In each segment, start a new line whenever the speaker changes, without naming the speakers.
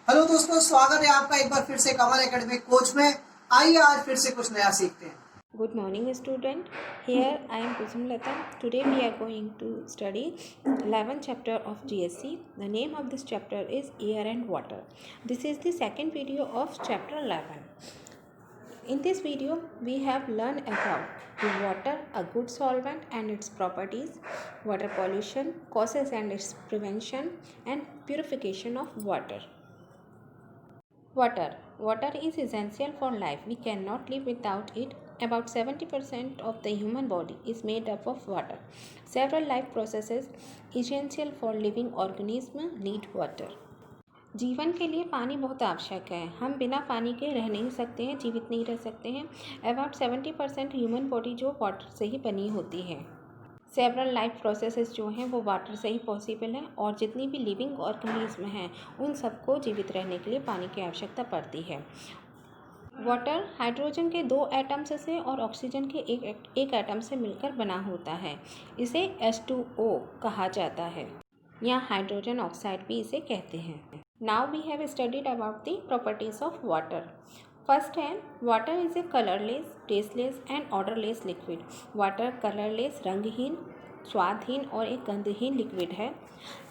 Hello दोस्तों, स्वागत है आपका एक बार फिर से कमल एकेडमिक कोच में। आइए आज फिर से कुछ नया सीखते हैं।
Good morning, student. Here I am Kusum Lata. Today we are going to study 11th chapter of GSC. The name of this chapter is Air and Water. This is the second video of chapter 11. In this video, we have learned about the water, a good solvent and its properties, water pollution, causes and its prevention, and purification of water. Water. Water is essential for life. We cannot live without it. About 70% of the human body is made up of water. Several life processes essential for living organisms need water. जीवन के लिए पानी बहुत आवश्यक है। हम बिना पानी के रह नहीं सकते हैं, जीवित नहीं रह सकते हैं। अबाउट 70% ह्यूमन बॉडी जो वाटर से ही बनी होती है। सेवरल लाइफ प्रोसेसेस जो हैं वो वाटर से ही पॉसिबल हैं और जितनी भी लिविंग ऑर्गेनिज्म हैं उन सबको जीवित रहने के लिए पानी की आवश्यकता पड़ती है। वाटर हाइड्रोजन के 2 एटम्स से और ऑक्सीजन के एक एटम से मिलकर बना होता है। इसे H2O कहा जाता है या हाइड्रोजन ऑक्साइड भी इसे कहते हैं। Now we have studied about the properties of water. First है water is a colourless, tasteless and odourless liquid. Water colourless, रंगहीन, स्वादहीन और एक गंधहीन लिक्विड है।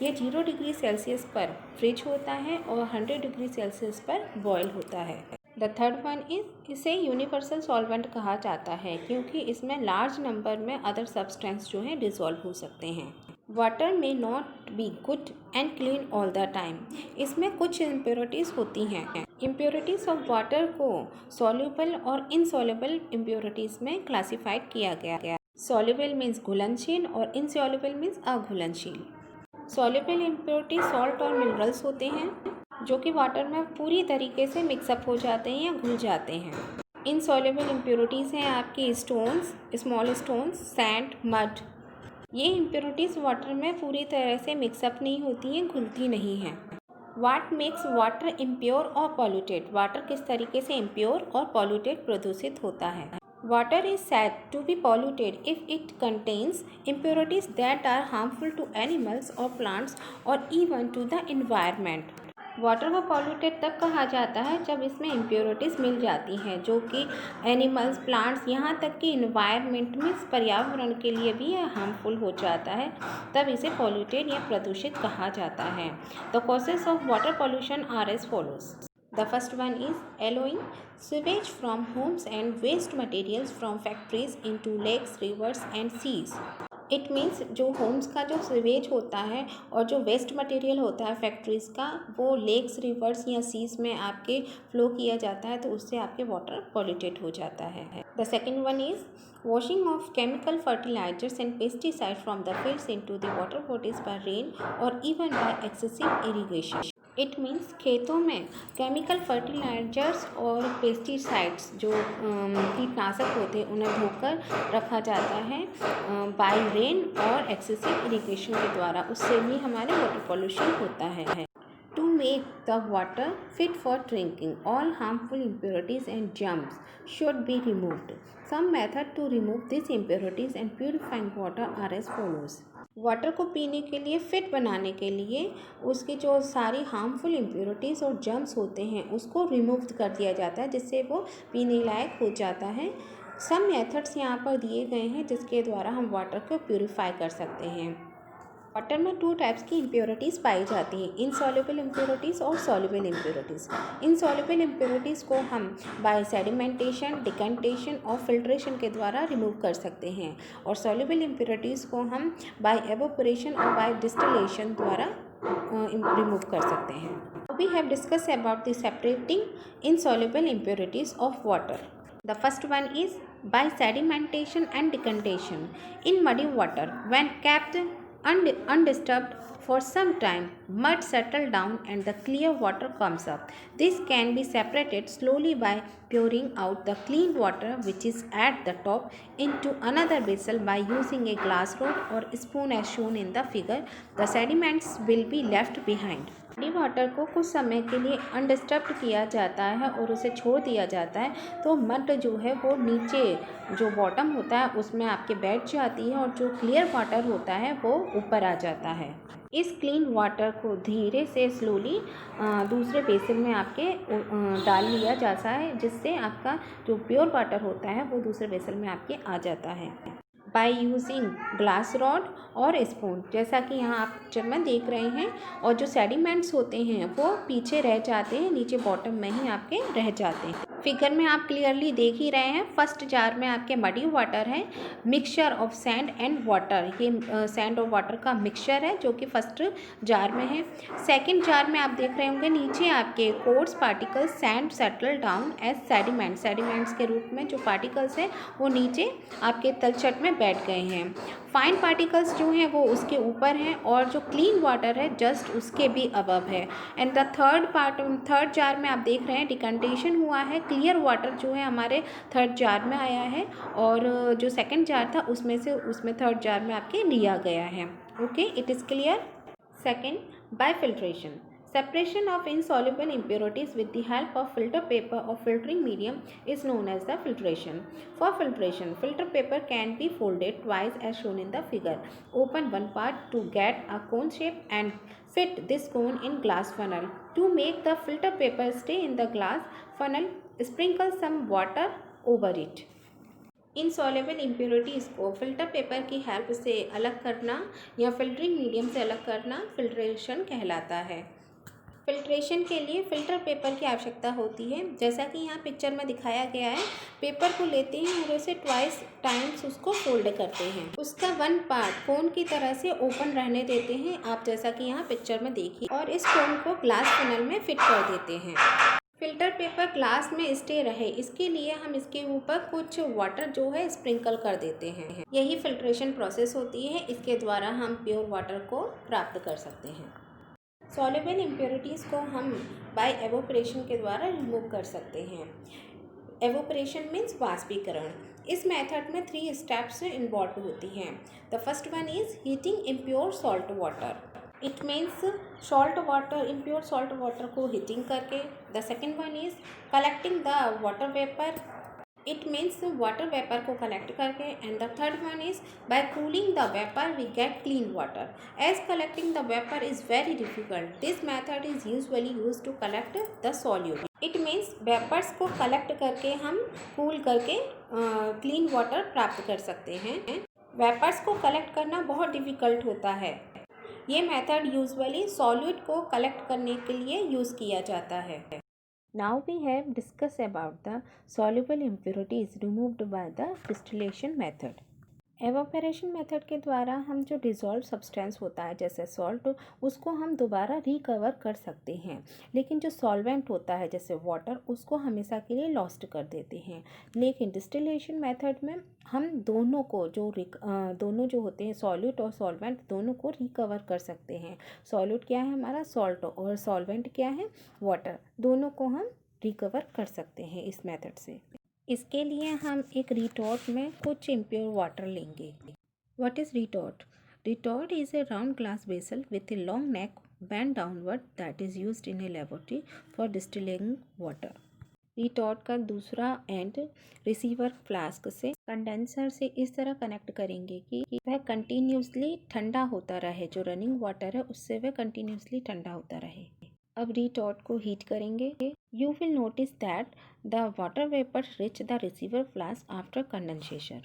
ये 0 डिग्री सेल्सियस पर फ्रिज होता है और 100 डिग्री सेल्सियस पर बॉयल होता है। द थर्ड वन इसे यूनिवर्सल सॉल्वेंट कहा जाता है क्योंकि इसमें लार्ज नंबर में अदर सब्सटेंस जो हैं डिसॉल्व हो सकते हैं। वाटर में not be good and clean all the time. इसमें कुछ इम्प्योरिटीज़ होती हैं। इम्प्योरिटीज़ ऑफ वाटर को सॉल्युबल और इनसॉल्युबल इम्प्योरिटीज़ में क्लासिफाइड किया गया। सॉल्युबल मीन्स घुलनशील और इनसॉल्युबल मीन्स अघुलनशील। सॉल्युबल इम्प्योरिटी सॉल्ट और मिनरल्स होते हैं जो कि वाटर में पूरी तरीके से मिक्सअप हो जाते हैं या घुल जाते हैं। इनसॉल्युबल इम्प्योरिटीज़ हैं आपकी stones, small stones, sand, mud. ये इम्प्योरिटीज़ वाटर में पूरी तरह से मिक्सअप नहीं होती हैं, घुलती नहीं हैं। वाट मेक्स वाटर इम्प्योर और पॉल्यूटेड। वाटर किस तरीके से इम्प्योर और पॉल्यूटेड प्रदूषित होता है। Water is said to be polluted if it contains impurities that are harmful to animals or plants or even to the environment. Water को पॉल्यूटेड तब कहा जाता है जब इसमें इम्प्योरिटीज़ मिल जाती हैं जो कि एनिमल्स, प्लांट्स, यहाँ तक कि इन्वायरमेंट में पर्यावरण के लिए भी यह हार्मफुल हो जाता है, तब इसे पॉल्यूटेड या प्रदूषित कहा जाता है। The causes of water pollution are as follows. The first one is allowing sewage from homes and waste materials from factories into lakes, rivers and seas. It means जो होम्स का जो सीवेज होता है और जो वेस्ट मटेरियल होता है factories का वो लेक्स, रिवर्स या सीज में आपके फ्लो किया जाता है तो उससे आपके वाटर पॉल्यूटेड हो जाता है। The second one is washing of chemical fertilizers and pesticides from the fields into the water bodies by rain or even by excessive irrigation. It means खेतों में केमिकल फर्टिलाइजर्स और पेस्टिसाइड्स जो कीटनाशक होते हैं उन्हें धोकर रखा जाता है बाय रेन और एक्सेसिव इरिगेशन के द्वारा, उससे भी हमारे वाटर पॉल्यूशन होता है। To make the water fit for drinking, all harmful impurities and germs should be removed. Some method to remove these impurities and purifying water are as follows. Water को पीने के लिए फिट बनाने के लिए उसकी जो सारी हार्मफुल इम्प्योरिटीज़ और जर्म्स होते हैं उसको रिमूव कर दिया जाता है जिससे वो पीने लायक हो जाता है। सब मेथड्स यहाँ पर दिए गए हैं जिसके द्वारा हम वाटर को प्यूरिफाई कर सकते हैं। वाटर में 2 टाइप्स की इम्प्योरिटीज़ पाई जाती हैं, इनसॉल्युबल इम्प्योरिटीज़ और सॉल्युबल इम्प्योरिटीज़। इनसॉल्युबल इम्प्योरिटीज़ को हम बाय सेडिमेंटेशन, डिकेंटेशन और फिल्ट्रेशन के द्वारा रिमूव कर सकते हैं और सॉल्युबल इम्प्योरिटीज़ को हम बाय एवोपोरेशन और बाय डिस्टिलेशन द्वारा रिमूव कर सकते हैं। We have discuss about the separating insoluble impurities of water. The first one is by sedimentation and decantation. In muddy water, when kept undisturbed for some time, mud settles down and the clear water comes up. This can be separated slowly by pouring out the clean water which is at the top into another vessel by using a glass rod or spoon as shown in the figure. The sediments will be left behind. Body water को कुछ समय के लिए undisturbed किया जाता है और उसे छोड़ दिया जाता है तो मड जो है वो नीचे जो बॉटम होता है उसमें आपके बैठ जाती है और जो क्लियर वाटर होता है वो ऊपर आ जाता है। इस क्लीन वाटर को धीरे से स्लोली दूसरे बेसिन में आपके डाल लिया जाता है जिससे आपका जो प्योर वाटर होता है वो दूसरे बेसिन में आपके आ जाता है बाय यूजिंग ग्लास रॉड और स्पून। जैसा कि यहाँ आप पिक्चर में देख रहे हैं और जो सेडिमेंट्स होते हैं वो पीछे रह जाते हैं, नीचे बॉटम में ही आपके रह जाते हैं। फिगर में आप क्लियरली देख ही रहे हैं, फर्स्ट जार में आपके मडी वाटर है, mixture of sand and water. ये सैंड और वाटर का मिक्सचर है जो कि फर्स्ट जार में है। सेकंड जार में आप देख रहे होंगे नीचे आपके coarse particles sand settle down as sediment. Sediments के रूप में जो पार्टिकल्स हैं वो नीचे आपके तलछट में बैठ गए हैं। फाइन पार्टिकल्स जो हैं वो उसके ऊपर हैं और जो क्लीन वाटर है जस्ट उसके भी अबव है। एंड द थर्ड जार में आप देख रहे हैं डिकंटेशन हुआ है, क्लियर वाटर जो है हमारे थर्ड जार में आया है और जो सेकंड जार था उसमें थर्ड जार में आपके लिया गया है। Okay, it is clear. Second, bye filtration, separation of insoluble impurities with the help of filter paper or filtering medium is known as the filtration. For filtration, filter paper can be folded twice as shown in the figure. Open one part to get a cone shape and fit this cone in glass funnel. To make the filter paper stay in the glass funnel, sprinkle some water over it. Insoluble impurities को filter paper की help से अलग करना या filtering medium से अलग करना filtration कहलाता है। फिल्ट्रेशन के लिए फ़िल्टर पेपर की आवश्यकता होती है। जैसा कि यहाँ पिक्चर में दिखाया गया है, पेपर को लेते हैं और उसे ट्वाइस टाइम्स उसको फोल्ड करते हैं। उसका वन पार्ट कोन की तरह से ओपन रहने देते हैं, आप जैसा कि यहाँ पिक्चर में देखिए, और इस कोन को ग्लास फनल में फिट कर देते हैं। फिल्टर पेपर ग्लास में स्टे रहे इसके लिए हम इसके ऊपर कुछ वाटर जो है स्प्रिंकल कर देते हैं। यही फिल्ट्रेशन प्रोसेस होती है, इसके द्वारा हम प्योर वाटर को प्राप्त कर सकते हैं। सॉल्युबल इम्प्योरिटीज़ को हम बाय एवोपरेशन के द्वारा रिमूव कर सकते हैं। एवोपरेशन मीन्स वाष्पीकरण। इस मेथड में 3 स्टेप्स इन्वॉल्व होती हैं। The first one is heating impure salt water. It means salt water, impure salt water को हीटिंग करके। The second one is collecting the water vapour. It means water vapour को collect करके। And the third one is by cooling the vapour we get clean water. As collecting the vapour is very difficult, this method is usually use to collect the solute. It means vapours को collect करके हम cool करके clean water प्राप्त कर सकते हैं। Vapours को collect करना बहुत डिफिकल्ट होता है। ये मेथड यूजुअली सॉल्यूट को कलेक्ट करने के लिए यूज़ किया जाता है। Now we have discussed about the soluble impurities removed by the distillation method. Evaporation method के द्वारा हम जो डिज़ोल्व सब्सटेंस होता है जैसे सॉल्ट, उसको हम दोबारा रिकवर कर सकते हैं, लेकिन जो सॉल्वेंट होता है जैसे वाटर, उसको हमेशा के लिए लॉस्ट कर देते हैं। लेकिन डिस्टिलेशन मेथड में हम दोनों को दोनों जो होते हैं सॉल्यूट और सॉल्वेंट, दोनों को रिकवर कर सकते हैं। सॉल्यूट क्या है हमारा, सॉल्ट, और सॉल्वेंट क्या है, वाटर, दोनों को हम रिकवर कर सकते हैं इस मेथड से। इसके लिए हम एक रिटॉर्ट में कुछ इम्प्योर वाटर लेंगे। What is retort? Retort is A round glass vessel with a long neck bend downward that is used in a laboratory for distilling water. Retort का दूसरा एंड रिसीवर फ्लास्क से condenser से इस तरह connect करेंगे कि वह कंटिन्यूसली ठंडा होता रहे, जो रनिंग वाटर है उससे वह कंटिन्यूसली ठंडा होता रहे। अब रिटॉर्ट को हीट करेंगे। You will notice that the water vapour reach the receiver flask after condensation.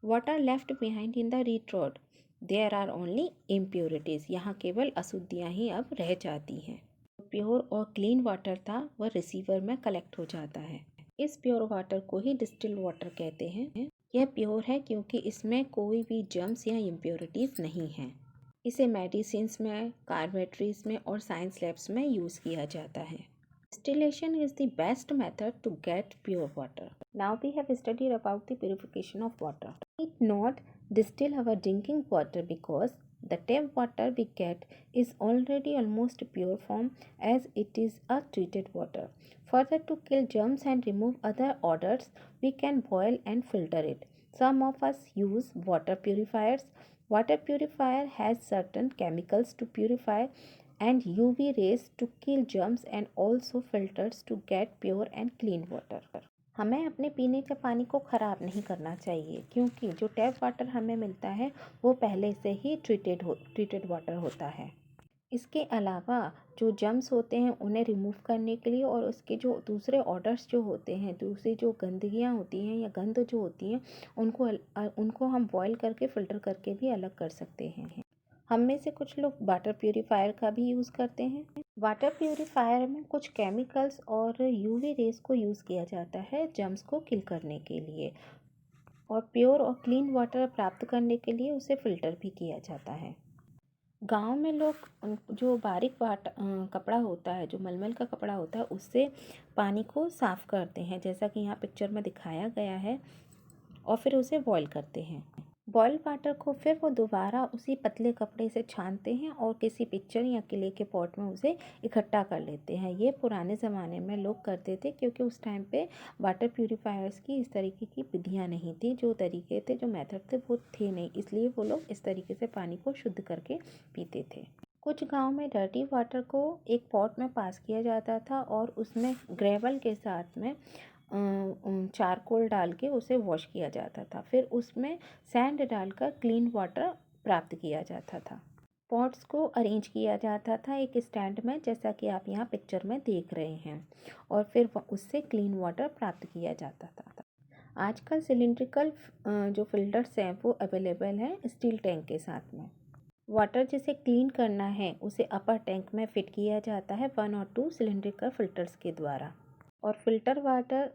What are left behind in the retort? There are only impurities. यहाँ केवल अशुद्धियाँ ही अब रह जाती हैं। प्योर और क्लीन वाटर था वह रिसीवर में कलेक्ट हो जाता है। इस प्योर वाटर को ही डिस्टिल वाटर कहते हैं। यह प्योर है क्योंकि इसमें कोई भी जर्म्स या इम्प्योरिटीज़ नहीं हैं। इसे मेडिसिन्स में, कार्बेट्रीज में और साइंस लैब्स में यूज़ किया जाता है। Distillation is the best method to get pure water. Now we have studied about the purification of water. We need not distill our drinking water because the tap water we get is already almost pure form as it is a treated water. Further, to kill germs and remove other odors, we can boil and filter it. Some of us use water purifiers. Water purifier has certain chemicals to purify and UV rays to kill germs and also filters to get pure and clean water. हमें अपने पीने के पानी को ख़राब नहीं करना चाहिए, क्योंकि जो टैप वाटर हमें मिलता है वो पहले से ही ट्रीटेड वाटर होता है। इसके अलावा जो जर्म्स होते हैं उन्हें रिमूव करने के लिए और उसके जो दूसरे ऑर्डर्स जो होते हैं, दूसरी जो गंदगियाँ होती हैं या गंध जो होती हैं, उनको हम बॉयल करके फ़िल्टर करके भी अलग कर सकते हैं। हम में से कुछ लोग वाटर प्यूरीफायर का भी यूज़ करते हैं। वाटर प्यूरीफायर में कुछ केमिकल्स और यूवी रेज को यूज़ किया जाता है जर्म्स को किल करने के लिए, और प्योर और क्लीन वाटर प्राप्त करने के लिए उसे फ़िल्टर भी किया जाता है। गांव में लोग जो बारीक कपड़ा होता है, जो मलमल का कपड़ा होता है, उससे पानी को साफ़ करते हैं, जैसा कि यहाँ पिक्चर में दिखाया गया है, और फिर उसे बॉईल करते हैं। बॉयल वाटर को फिर वो दोबारा उसी पतले कपड़े से छानते हैं और किसी पिक्चर या किले के पॉट में उसे इकट्ठा कर लेते हैं। ये पुराने ज़माने में लोग करते थे, क्योंकि उस टाइम पे वाटर प्यूरीफायर्स की इस तरीके की विधियाँ नहीं थी, जो तरीके थे, जो मेथड थे वो थे नहीं, इसलिए वो लोग इस तरीके से पानी को शुद्ध करके पीते थे। कुछ गांव में डर्टी वाटर को एक पॉट में पास किया जाता था और उसमें ग्रेवल के साथ में चारकोल डाल के उसे वॉश किया जाता था, फिर उसमें सैंड डालकर क्लीन वाटर प्राप्त किया जाता था। पॉट्स को अरेंज किया जाता था एक स्टैंड में, जैसा कि आप यहाँ पिक्चर में देख रहे हैं, और फिर उससे क्लीन वाटर प्राप्त किया जाता था। आजकल सिलिंड्रिकल जो फिल्टर्स हैं वो अवेलेबल हैं स्टील टैंक के साथ में। वाटर जिसे क्लीन करना है उसे अपर टैंक में फिट किया जाता है 1 और 2 सिलिंड्रिकल फिल्टर्स के द्वारा, और फिल्टर वाटर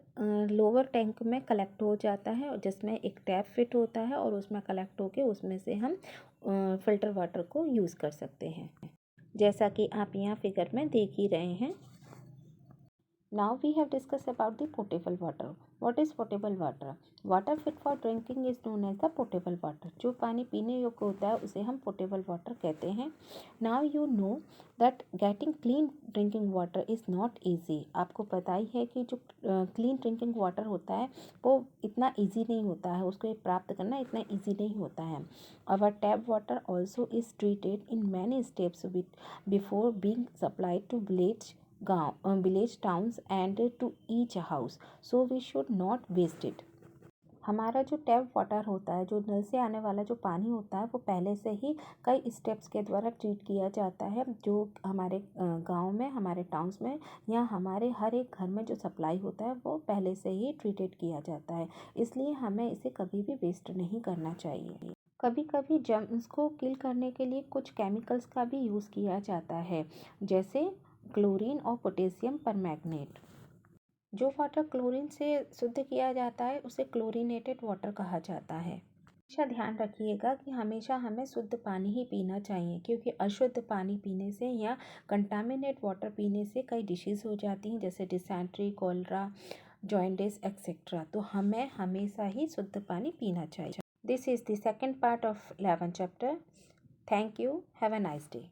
लोअर टैंक में कलेक्ट हो जाता है, जिसमें एक टैप फिट होता है और उसमें कलेक्ट होके उसमें से हम फ़िल्टर वाटर को यूज़ कर सकते हैं, जैसा कि आप यहाँ फिगर में देख ही रहे हैं। Now we have discussed about the potable water. What is potable water? Water fit for drinking is known as the potable water. जो पानी पीने योग्य होता है उसे हम potable water कहते हैं। Now you know that getting clean drinking water is not easy. आपको पता ही है कि जो clean drinking water होता है वो इतना easy नहीं होता है, उसको प्राप्त करना इतना easy नहीं होता है। Our tap water also is treated in many steps before being supplied to village towns and to each house, so we should not waste it. हमारा जो टैप वाटर होता है, जो नल से आने वाला जो पानी होता है, वो पहले से ही कई स्टेप्स के द्वारा ट्रीट किया जाता है, जो हमारे गांव में, हमारे टाउन्स में या हमारे हर एक घर में जो सप्लाई होता है वो पहले से ही ट्रीटेड किया जाता है, इसलिए हमें इसे कभी भी वेस्ट नहीं करना चाहिए। कभी कभी जर्म्स को किल करने के लिए कुछ केमिकल्स का भी यूज़ किया जाता है, जैसे क्लोरीन और पोटेशियम परमैंगनेट। जो वाटर क्लोरीन से शुद्ध किया जाता है उसे क्लोरीनेटेड वाटर कहा जाता है। हमेशा ध्यान रखिएगा कि हमेशा हमें शुद्ध पानी ही पीना चाहिए, क्योंकि अशुद्ध पानी पीने से या कंटामिनेट वाटर पीने से कई डिसीज़ हो जाती हैं, जैसे डिसेंट्री, कॉलरा, जॉइंडिस एक्सेट्रा। तो हमें हमेशा ही शुद्ध पानी पीना चाहिए। This is the second part of 11th chapter. Thank you. Have a nice day.